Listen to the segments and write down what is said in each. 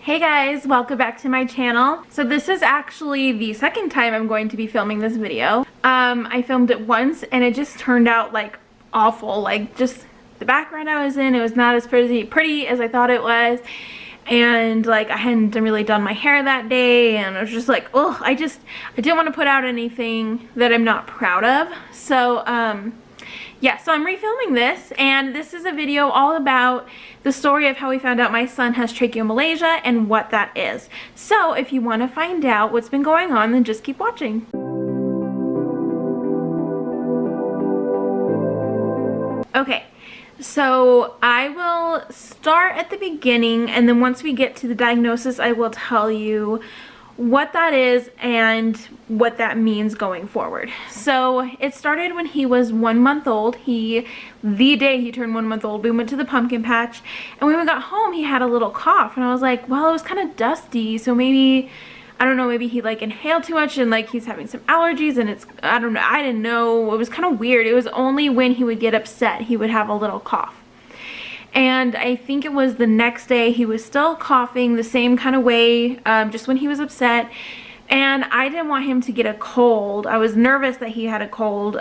Hey guys, welcome back to my channel. So this is actually the second time I'm going to be filming this video. I filmed it once and it just turned out like awful. Like just the background I was in, it was not as pretty as I thought it was. And like I hadn't really done my hair that day and I was just like, oh, I didn't want to put out anything that I'm not proud of. So yeah, so I'm refilming this, and this is a video all about the story of how we found out my son has tracheomalacia and what that is. So if you want to find out what's been going on, then just keep watching. Okay, so I will start at the beginning, and then once we get to the diagnosis, I will tell you what that is and what that means going forward. So it started when he was 1 month old. The day he turned 1 month old, we went to the pumpkin patch, and when we got home he had a little cough, and I was like, well, it was kind of dusty, so maybe, I don't know, maybe he like inhaled too much and like he's having some allergies, and it's, I don't know, I didn't know, it was kind of weird. It was only when he would get upset he would have a little cough. And I think it was the next day he was still coughing the same kind of way, just when he was upset. And I didn't want him to get a cold. I was nervous that he had a cold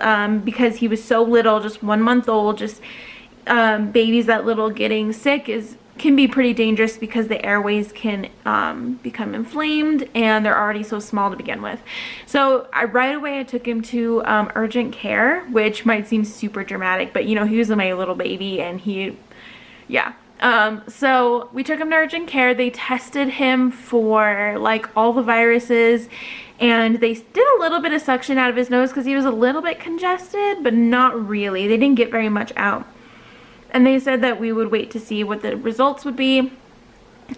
because he was so little, just 1 month old. Just babies that little getting sick can be pretty dangerous because the airways can become inflamed and they're already so small to begin with. So right away I took him to urgent care, which might seem super dramatic, but you know, he was my little baby and yeah. So we took him to urgent care. They tested him for like all the viruses, and they did a little bit of suction out of his nose because he was a little bit congested, but not really. They didn't get very much out. And they said that we would wait to see what the results would be.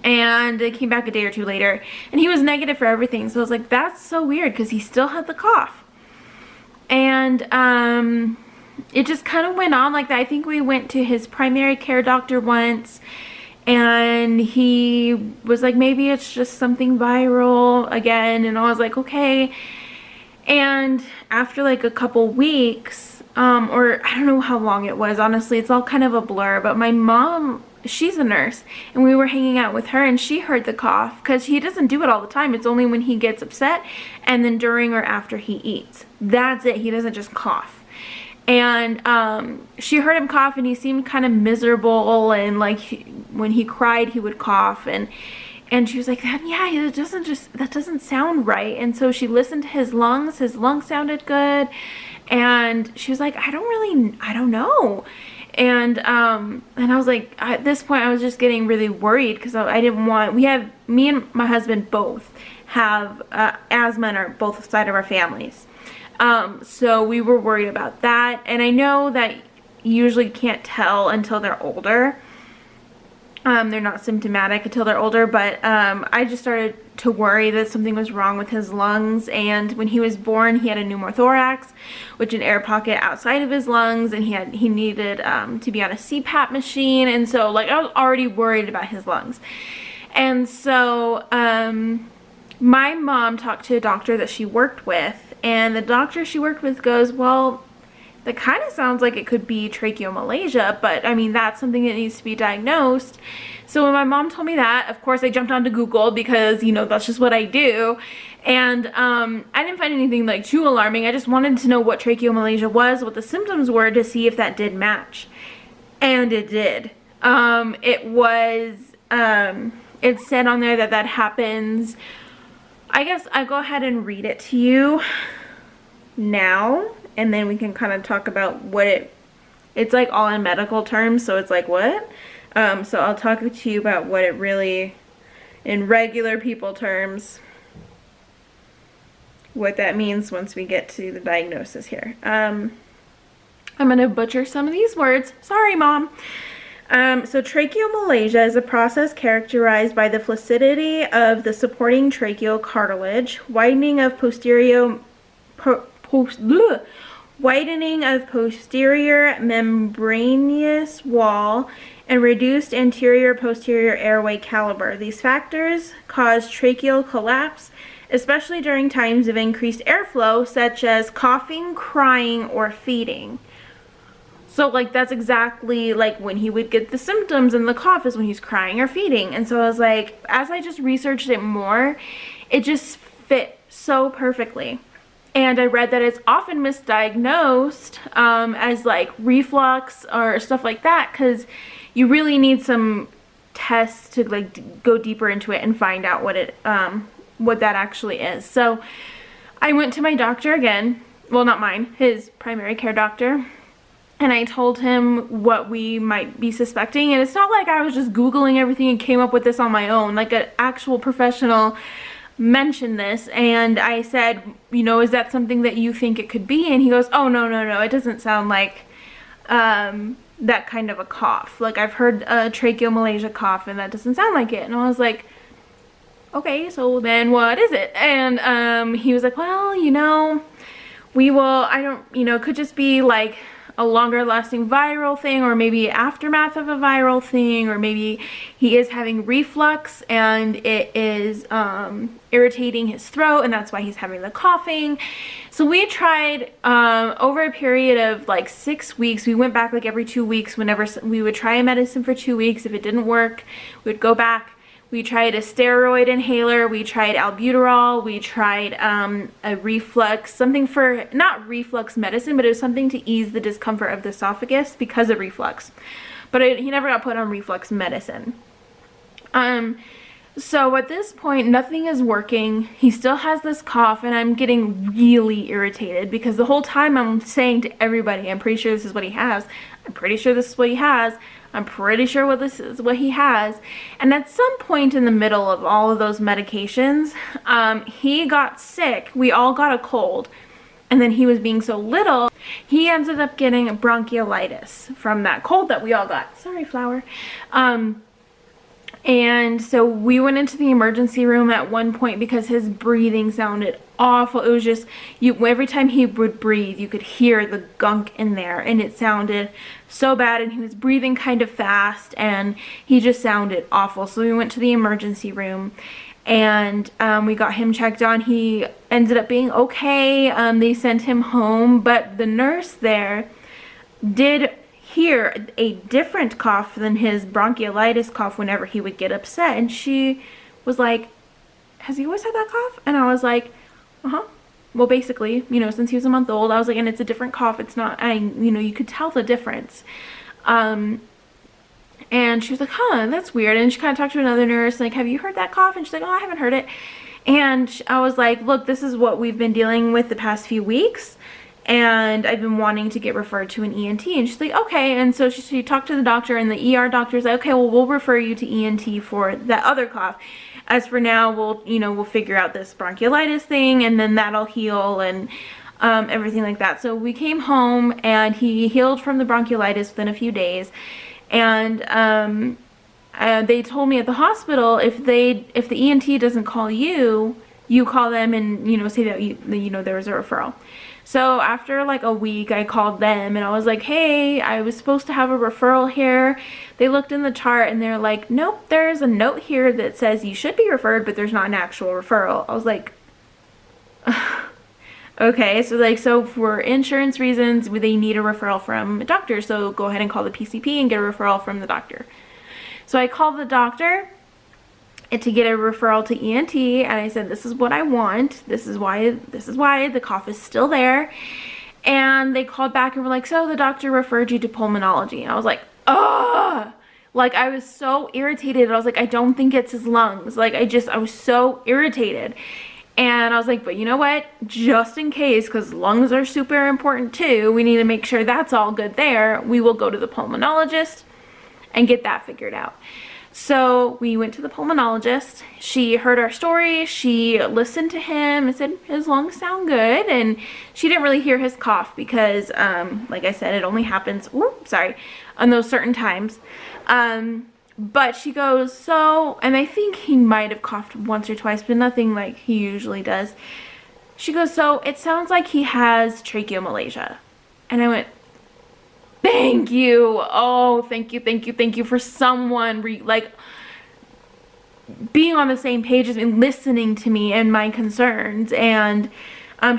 And they came back a day or two later, and he was negative for everything. So I was like, that's so weird, because he still had the cough. And it just kind of went on like that. I think we went to his primary care doctor once, and he was like, maybe it's just something viral again, and I was like, okay. And after like a couple weeks, or I don't know how long it was, honestly, it's all kind of a blur, but my mom, she's a nurse, and we were hanging out with her, and she heard the cough, because he doesn't do it all the time. It's only when he gets upset and then during or after he eats. That's it. He doesn't just cough. And she heard him cough, and he seemed kind of miserable, and like when he cried he would cough, and she was like, yeah, that doesn't sound right. And so she listened to his lungs sounded good, and she was like, I don't know. And I was like, at this point I was just getting really worried, because I didn't want, me and my husband both have asthma in both sides of our families. So we were worried about that, and I know that you usually can't tell until they're older. They're not symptomatic until they're older, but I just started to worry that something was wrong with his lungs. And when he was born, he had a pneumothorax, which is an air pocket outside of his lungs, and he needed to be on a CPAP machine, and so like I was already worried about his lungs. And so my mom talked to a doctor that she worked with, and the doctor she worked with goes, well, that kind of sounds like it could be tracheomalacia, but I mean, that's something that needs to be diagnosed. So when my mom told me that, of course I jumped onto Google, because you know, that's just what I do. And I didn't find anything like too alarming. I just wanted to know what tracheomalacia was, what the symptoms were, to see if that did match. And it did. It said on there that happens. I guess I'll go ahead and read it to you now, and then we can kind of talk about what it's like all in medical terms, so it's like what? So I'll talk to you about what it really, in regular people terms, what that means once we get to the diagnosis here. I'm going to butcher some of these words. Sorry, Mom. So tracheomalacia is a process characterized by the flaccidity of the supporting tracheal cartilage, widening of posterior membranous wall, and reduced anterior-posterior airway caliber. These factors cause tracheal collapse, especially during times of increased airflow, such as coughing, crying, or feeding. So like that's exactly like when he would get the symptoms, and the cough is when he's crying or feeding. And so I was like, as I just researched it more, it just fit so perfectly. And I read that it's often misdiagnosed as like reflux or stuff like that, because you really need some tests to like go deeper into it and find out what that actually is. So I went to my doctor again, well, not mine, his primary care doctor, and I told him what we might be suspecting. And it's not like I was just Googling everything and came up with this on my own. Like an actual professional mentioned this, and I said, you know, is that something that you think it could be? And he goes, oh, no, it doesn't sound like that kind of a cough. Like, I've heard a tracheomalacia cough, and that doesn't sound like it. And I was like, okay, so then what is it? And he was like, well, you know, it could just be like a longer lasting viral thing, or maybe aftermath of a viral thing, or maybe he is having reflux and it is irritating his throat, and that's why he's having the coughing. So we tried over a period of like 6 weeks. We went back like every 2 weeks. Whenever we would try a medicine for 2 weeks, if it didn't work, we would go back. We tried a steroid inhaler, we tried albuterol, we tried a reflux, something for, not reflux medicine, but it was something to ease the discomfort of the esophagus because of reflux. But he never got put on reflux medicine. So at this point, nothing is working. He still has this cough, and I'm getting really irritated because the whole time I'm saying to everybody, I'm pretty sure this is what he has. I'm pretty sure this is what he has. I'm pretty sure this is what he has. And at some point in the middle of all of those medications, he got sick. We all got a cold. And then he was being so little, he ended up getting bronchiolitis from that cold that we all got. Sorry, flower. And so we went into the emergency room at one point because his breathing sounded awful. It was just, every time he would breathe, you could hear the gunk in there, and it sounded so bad, and he was breathing kind of fast, and he just sounded awful. So we went to the emergency room, and we got him checked on. He ended up being okay. They sent him home, but the nurse there did hear a different cough than his bronchiolitis cough whenever he would get upset, and she was like, has he always had that cough? And I was like, well, basically, you know, since he was a month old. I was like, and it's a different cough. It's not, you could tell the difference. And she was like, that's weird. And she kind of talked to another nurse, like, have you heard that cough? And she's like, oh, I haven't heard it. And I was like, look, this is what we've been dealing with the past few weeks, and I've been wanting to get referred to an ENT. And she's like, okay. And so she talked to the doctor, and the ER doctor's like, okay, well, we'll refer you to ENT for that other cough. As for now, we'll figure out this bronchiolitis thing, and then that'll heal, and everything like that. So we came home, and he healed from the bronchiolitis within a few days. And they told me at the hospital, if the ENT doesn't call you, you call them and, say that there was a referral. So after like a week, I called them and I was like, hey, I was supposed to have a referral here. They looked in the chart and they're like, nope, there's a note here that says you should be referred, but there's not an actual referral. I was like, okay. So for insurance reasons, they need a referral from a doctor. So go ahead and call the PCP and get a referral from the doctor. So I called the doctor to get a referral to ENT, and I said, this is what I want. This is why the cough is still there. And they called back and were like, so the doctor referred you to pulmonology. And I was like, ugh. Like, I was so irritated. I was like, I don't think it's his lungs. Like, I was so irritated. And I was like, but you know what? Just in case, because lungs are super important too, we need to make sure that's all good there. We will go to the pulmonologist and get that figured out. So we went to the pulmonologist. She heard our story. She listened to him and said his lungs sound good. And she didn't really hear his cough because, like I said, it only happens, on those certain times. But she goes, so, and I think he might have coughed once or twice, but nothing like he usually does. She goes, so it sounds like he has tracheomalacia. And I went, thank you. Oh, thank you for someone being on the same page as me, listening to me and my concerns. And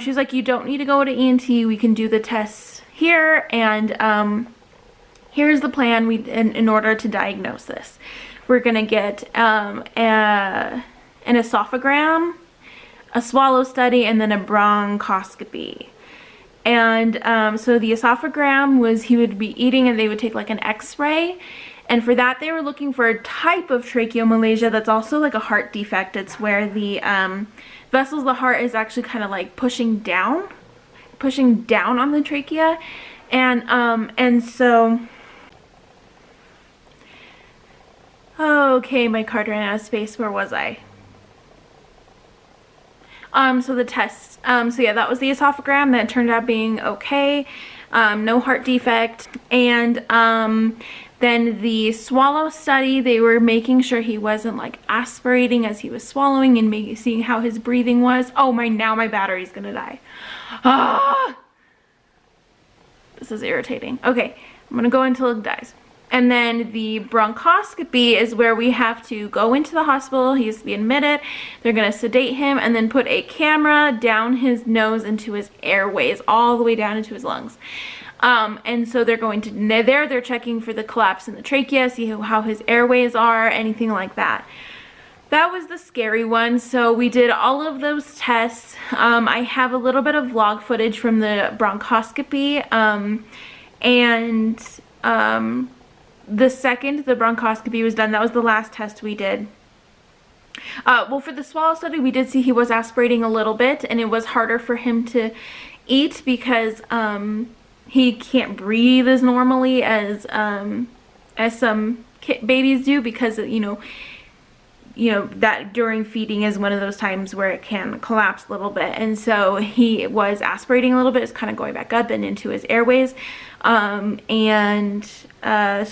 she was like, you don't need to go to ENT. We can do the tests here, and here's the plan in order to diagnose this. We're going to get an esophagram, a swallow study, and then a bronchoscopy. And so the esophagram was he would be eating and they would take like an x-ray. And for that, they were looking for a type of tracheomalacia that's also like a heart defect. It's where the vessels of the heart is actually kind of like pushing down on the trachea. And so, okay, my card ran out of space. Where was I? So the tests, so yeah, that was the esophagram. That turned out being okay. No heart defect. And then the swallow study, they were making sure he wasn't like aspirating as he was swallowing and seeing how his breathing was. Oh now my battery's gonna die. Ah! This is irritating. Okay, I'm gonna go until it dies. And then the bronchoscopy is where we have to go into the hospital. He has to be admitted. They're going to sedate him and then put a camera down his nose into his airways, all the way down into his lungs. And so they're checking for the collapse in the trachea, see how his airways are, anything like that. That was the scary one. So we did all of those tests. I have a little bit of vlog footage from the bronchoscopy. The second the bronchoscopy was done, that was the last test we did. Well, for the swallow study, we did see he was aspirating a little bit, and it was harder for him to eat because he can't breathe as normally as some babies do, because that during feeding is one of those times where it can collapse a little bit. And so he was aspirating a little bit. It's kind of going back up and into his airways. So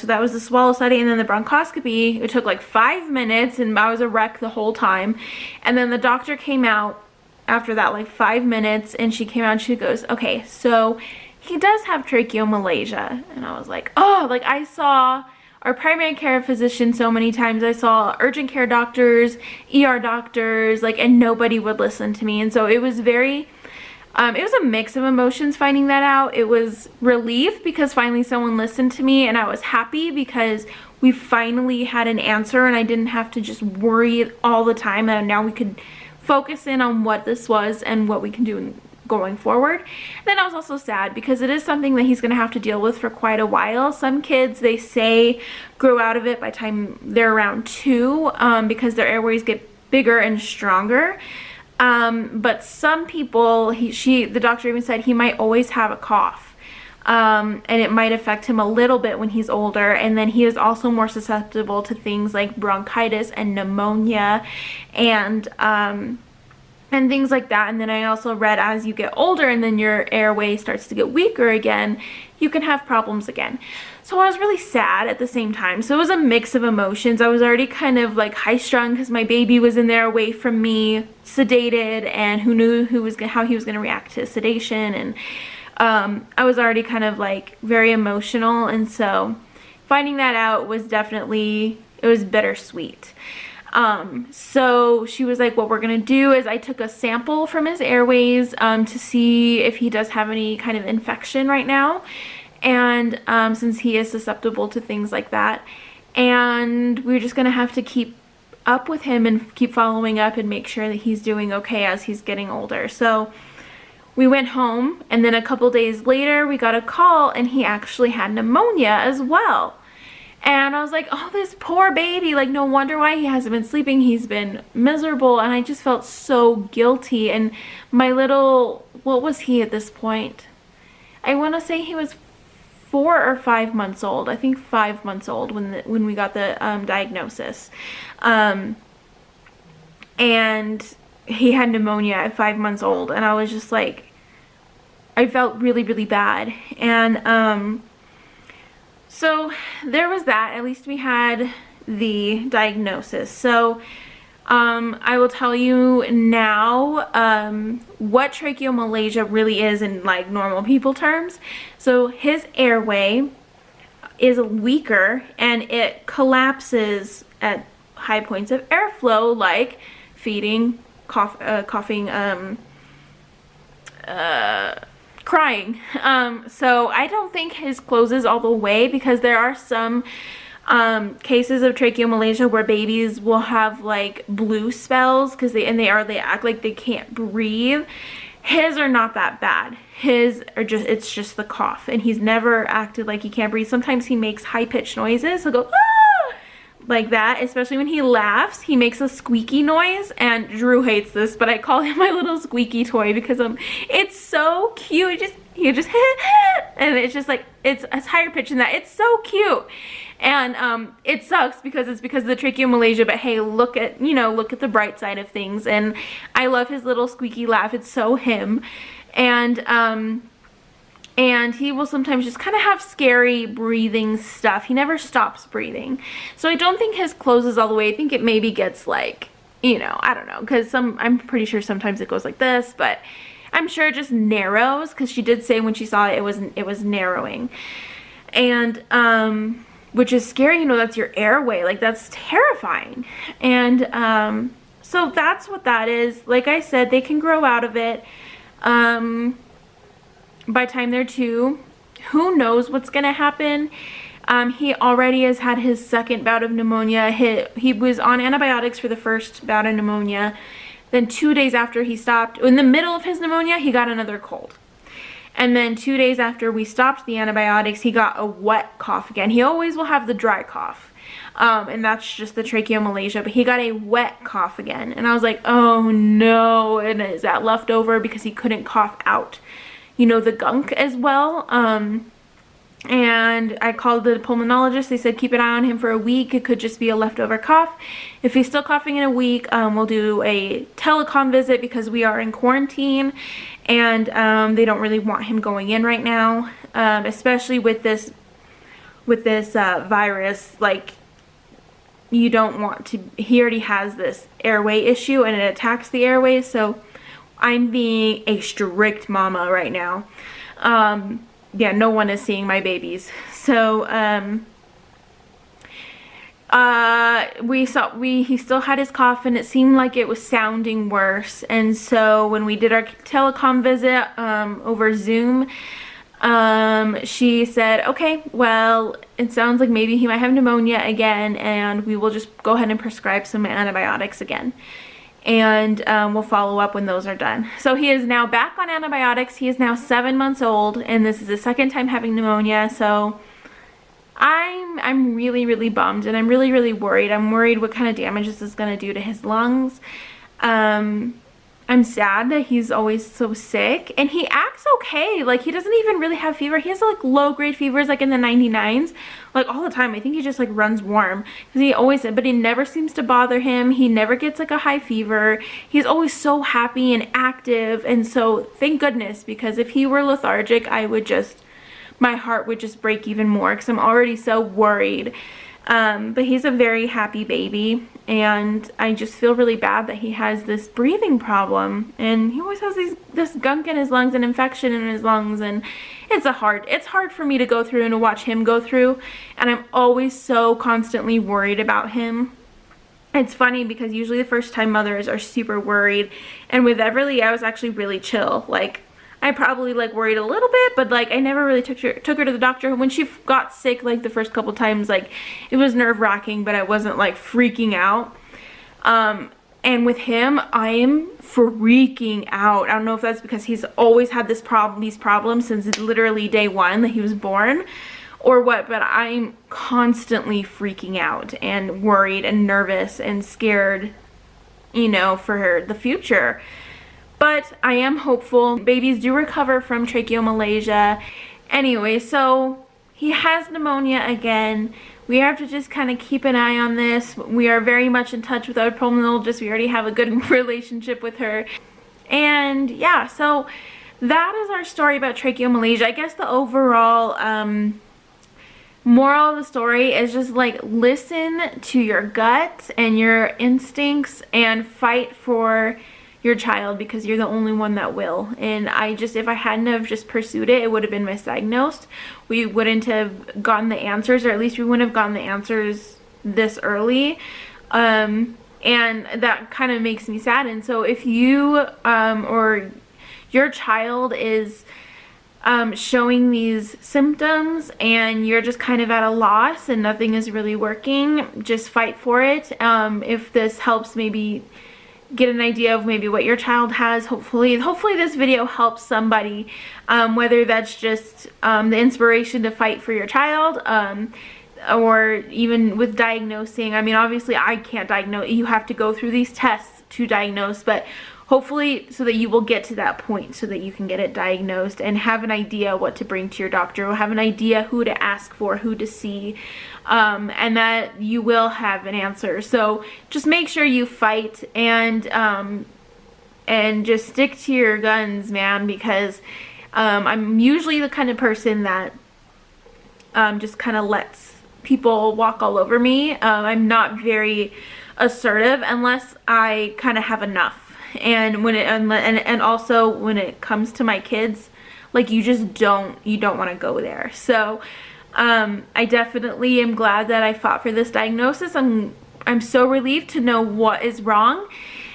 that was the swallow study. And then the bronchoscopy, it took like 5 minutes and I was a wreck the whole time. And then the doctor came out after that, like 5 minutes, and she came out and she goes, okay, so he does have tracheomalacia. And I was like, oh, like I saw our primary care physician so many times. I saw urgent care doctors, ER doctors, like, and nobody would listen to me. And so it was very, it was a mix of emotions finding that out. It was relief because finally someone listened to me, and I was happy because we finally had an answer and I didn't have to just worry all the time, and now we could focus in on what this was and what we can do going forward. Then I was also sad because it is something that he's going to have to deal with for quite a while. Some kids, they say, grow out of it by the time they're around 2 because their airways get bigger and stronger. But some people, the doctor even said he might always have a cough. And it might affect him a little bit when he's older. And then he is also more susceptible to things like bronchitis and pneumonia and things like that. And then I also read as you get older and then your airway starts to get weaker again, you can have problems again. So I was really sad at the same time. So it was a mix of emotions. I was already kind of like high strung because my baby was in there away from me, sedated, and who knew how he was going to react to sedation. And I was already kind of like very emotional. And so finding that out was definitely, it was bittersweet. So she was like, what we're going to do is I took a sample from his airways, to see if he does have any kind of infection right now. And, since he is susceptible to things like that, and we're just going to have to keep up with him and keep following up and make sure that he's doing okay as he's getting older. So we went home, and then a couple days later we got a call and he actually had pneumonia as well. And I was like, oh, this poor baby, like, no wonder why he hasn't been sleeping. He's been miserable. And I just felt so guilty. And my little, what was he at this point? I want to say he was 4 or 5 months old. I think 5 months old when we got the diagnosis. And he had pneumonia at 5 months old. And I was just like, I felt really, really bad. And, so there was that. At least we had the diagnosis. So I will tell you now what tracheomalacia really is in like normal people terms. So his airway is weaker and it collapses at high points of airflow, like feeding, coughing, crying, crying. So I don't think his closes all the way, because there are some cases of tracheomalacia where babies will have like blue spells because they act like they can't breathe. His are not that bad. His are just, it's just the cough, and he's never acted like he can't breathe. Sometimes he makes high-pitched noises. He'll go ah! Like that, especially when he laughs. He makes a squeaky noise, and Drew hates this, but I call him my little squeaky toy because it's so cute. He just and it's just like, it's higher pitch than that. It's so cute. And it sucks because it's because of the tracheomalacia, but hey, look at the bright side of things. And I love his little squeaky laugh. It's so him. And he will sometimes just kind of have scary breathing stuff. He never stops breathing. So I don't think his closes all the way. I think it maybe gets like, I don't know, because I'm pretty sure sometimes it goes like this, but I'm sure it just narrows, because she did say when she saw it, it was narrowing. And which is scary, that's your airway. Like, that's terrifying. And so that's what that is. Like I said, they can grow out of it. By the time they're 2, who knows what's gonna happen. He already has had his second bout of pneumonia. He was on antibiotics for the first bout of pneumonia. Then 2 days after he stopped, in the middle of his pneumonia, he got another cold. And then 2 days after we stopped the antibiotics, he got a wet cough again. He always will have the dry cough. And that's just the tracheomalacia, but he got a wet cough again. And I was like, oh no, and is that leftover because he couldn't cough out, the gunk as well. And I called the pulmonologist. They said keep an eye on him for a week. It could just be a leftover cough. If he's still coughing in a week, we'll do a telecom visit because we are in quarantine, and they don't really want him going in right now, especially with this virus. Like, you don't want to. He already has this airway issue, and it attacks the airways. So I'm being a strict mama right now. Yeah, no one is seeing my babies. So, he still had his cough, and it seemed like it was sounding worse. And so when we did our telecom visit, over Zoom, she said, okay, well, it sounds like maybe he might have pneumonia again, and we will just go ahead and prescribe some antibiotics again. And we'll follow up when those are done. So he is now back on antibiotics. He is now 7 months old, and this is his second time having pneumonia. So I'm really, really bummed, and I'm really, really worried. I'm worried what kind of damage this is going to do to his lungs. I'm sad that he's always so sick, and he acts okay. Like, he doesn't even really have fever. He has like low-grade fevers, like in the 99s, like all the time. I think he just like runs warm because he always, but it never seems to bother him. He never gets like a high fever. He's always so happy and active, and so thank goodness, because if he were lethargic, my heart would just break even more because I'm already so worried. But he's a very happy baby, and I just feel really bad that he has this breathing problem, and he always has this gunk in his lungs, an infection in his lungs, and it's hard for me to go through and to watch him go through, and I'm always so constantly worried about him. It's funny because usually the first time mothers are super worried, and with Everly I was actually really chill. Like, I probably like worried a little bit, but like I never really took her to the doctor. When she got sick, like the first couple times, like it was nerve-wracking, but I wasn't like freaking out. And with him, I am freaking out. I don't know if that's because he's always had these problems since literally day one that he was born, or what, but I'm constantly freaking out and worried and nervous and scared, for the future. But I am hopeful. Babies do recover from tracheomalacia. Anyway, so he has pneumonia again. We have to just kind of keep an eye on this. We are very much in touch with our pulmonologist. We already have a good relationship with her. And yeah, so that is our story about tracheomalacia. I guess the overall moral of the story is just like, listen to your gut and your instincts and fight for your child, because you're the only one that will. And if I hadn't have just pursued it, it would have been misdiagnosed. We wouldn't have gotten the answers, or at least we wouldn't have gotten the answers this early. And that kind of makes me sad. And so if you or your child is showing these symptoms and you're just kind of at a loss and nothing is really working, just fight for it. If this helps maybe get an idea of maybe what your child has, hopefully this video helps somebody, whether that's just the inspiration to fight for your child, or even with diagnosing. I mean, obviously I can't diagnose, you have to go through these tests to diagnose, but hopefully so that you will get to that point so that you can get it diagnosed and have an idea what to bring to your doctor, or have an idea who to ask for, who to see, and that you will have an answer. So just make sure you fight and just stick to your guns, man, because I'm usually the kind of person that just kind of lets people walk all over me. I'm not very assertive unless I kind of have enough. And when it and also when it comes to my kids, like you don't want to go there. So I definitely am glad that I fought for this diagnosis. I'm so relieved to know what is wrong,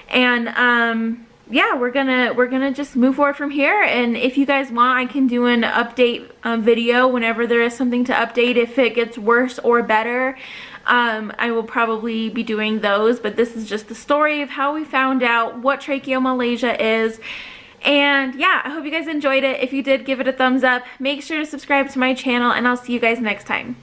and yeah, we're gonna just move forward from here. And if you guys want, I can do an update video whenever there is something to update. If it gets worse or better, I will probably be doing those, but this is just the story of how we found out what tracheomalacia is. And yeah, I hope you guys enjoyed it. If you did, give it a thumbs up. Make sure to subscribe to my channel, and I'll see you guys next time.